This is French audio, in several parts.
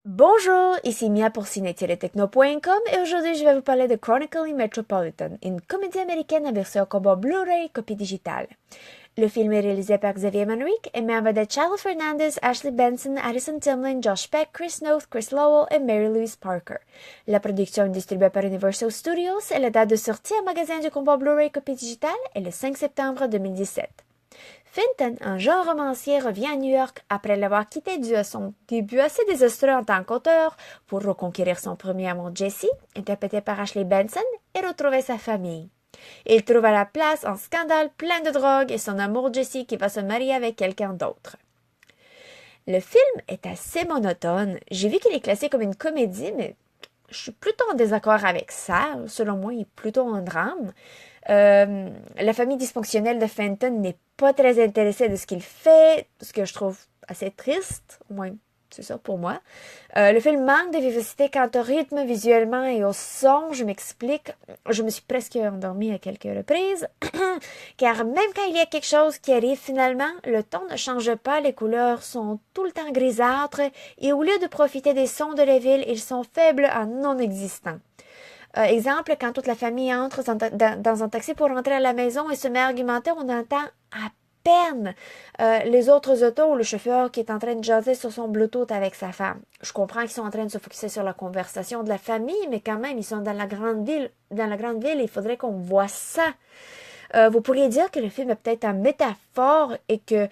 Bonjour, ici Mia pour ciné-techno.com et aujourd'hui je vais vous parler de Chronically Metropolitan, une comédie américaine en version combo Blu-ray copie digitale. Le film est réalisé par Xavier Manrique et met en vedette Charles Fernandez, Ashley Benson, Addison Timlin, Josh Peck, Chris Noth, Chris Lowell et Mary Louise Parker. La production est distribuée par Universal Studios et la date de sortie en magasin du combo Blu-ray copie digitale est le 5 septembre 2017. Fenton, un jeune romancier, revient à New York après l'avoir quitté dû à son début assez désastreux en tant qu'auteur pour reconquérir son premier amour Jessie, interprété par Ashley Benson, et retrouver sa famille. Il trouve à la place un scandale plein de drogue et son amour Jessie qui va se marier avec quelqu'un d'autre. Le film est assez monotone. J'ai vu qu'il est classé comme une comédie, mais je suis plutôt en désaccord avec ça. Selon moi, il est plutôt un drame. La famille dysfonctionnelle de Fenton n'est pas très intéressée de ce qu'il fait, ce que je trouve assez triste, au moins c'est ça pour moi. Le film manque de vivacité quant au rythme visuellement et au son, je m'explique. Je me suis presque endormie à quelques reprises, car même quand il y a quelque chose qui arrive finalement, le ton ne change pas, les couleurs sont tout le temps grisâtres, et au lieu de profiter des sons de la ville, ils sont faibles à non existants. Exemple, quand toute la famille entre dans un taxi pour rentrer à la maison et se met à argumenter, on entend à peine les autres autos ou le chauffeur qui est en train de jaser sur son Bluetooth avec sa femme. Je comprends qu'ils sont en train de se focaliser sur la conversation de la famille, mais quand même, ils sont dans la grande ville. Dans la grande ville, il faudrait qu'on voit ça. Vous pourriez dire que le film est peut-être une métaphore et que,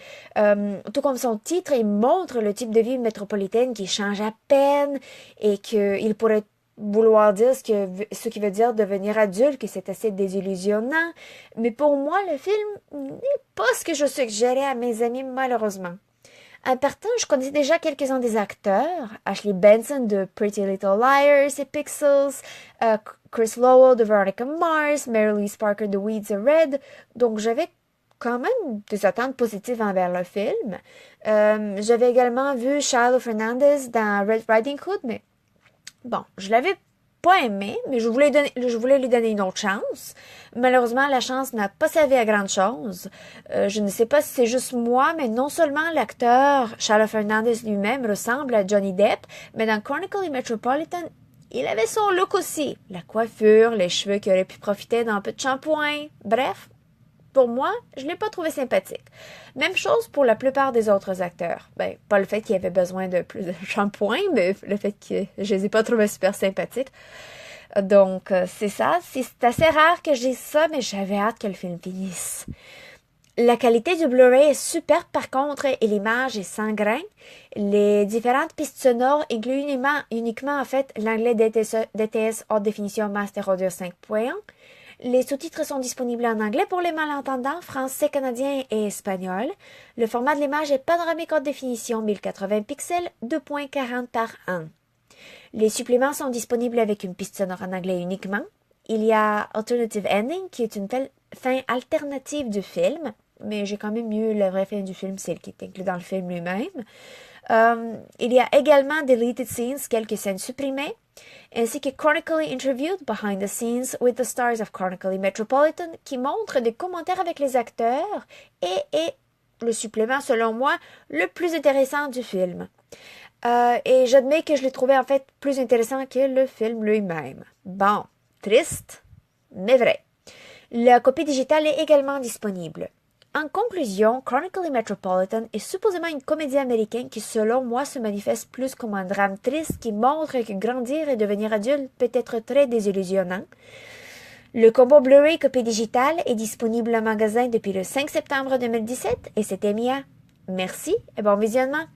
tout comme son titre, il montre le type de vie métropolitaine qui change à peine et qu'il pourrait vouloir dire ce qui veut dire devenir adulte, que c'est assez désillusionnant. Mais pour moi, le film n'est pas ce que je suggérais à mes amis, malheureusement. En partant, je connaissais déjà quelques-uns des acteurs. Ashley Benson de Pretty Little Liars et Pixels, Chris Lowell de Veronica Mars, Mary Louise Parker de Weeds et Red. Donc j'avais quand même des attentes positives envers le film. J'avais également vu Charles Fernandez dans Red Riding Hood, mais bon, je l'avais pas aimé, mais je voulais lui donner une autre chance. Malheureusement, la chance n'a pas servi à grande chose. Je ne sais pas si c'est juste moi, mais non seulement l'acteur Charles Fernandez lui-même ressemble à Johnny Depp, mais dans Chronically Metropolitan, il avait son look aussi. La coiffure, les cheveux qui auraient pu profiter d'un peu de shampoing. Bref, pour moi, je l'ai pas trouvé sympathique. Même chose pour la plupart des autres acteurs. Ben, pas le fait qu'il y avait besoin de plus de shampoing, mais le fait que je les ai pas trouvés super sympathiques. Donc, c'est ça. C'est assez rare que je dise ça, mais j'avais hâte que le film finisse. La qualité du Blu-ray est super par contre et l'image est sans grain. Les différentes pistes sonores incluent uniquement en fait l'anglais DTS haute définition Master Audio 5.1. Les sous-titres sont disponibles en anglais pour les malentendants, français, canadien et espagnol. Le format de l'image est panoramique haute définition 1080 pixels 2.40 par 1. Les suppléments sont disponibles avec une piste sonore en anglais uniquement. Il y a Alternative Ending qui est une fin alternative du film, mais j'ai quand même mieux la vraie fin du film, celle qui est inclue dans le film lui-même. Il y a également Deleted Scenes, quelques scènes supprimées, ainsi que Chronically Interviewed Behind the Scenes with the Stars of Chronically Metropolitan, qui montre des commentaires avec les acteurs et est le supplément, selon moi, le plus intéressant du film. Et j'admets que je l'ai trouvé en fait plus intéressant que le film lui-même. Bon, triste, mais vrai. La copie digitale est également disponible. En conclusion, Chronically Metropolitan est supposément une comédie américaine qui, selon moi, se manifeste plus comme un drame triste qui montre que grandir et devenir adulte peut être très désillusionnant. Le combo Blu-ray copie digitale est disponible en magasin depuis le 5 septembre 2017 et c'était Mia. Merci et bon visionnement!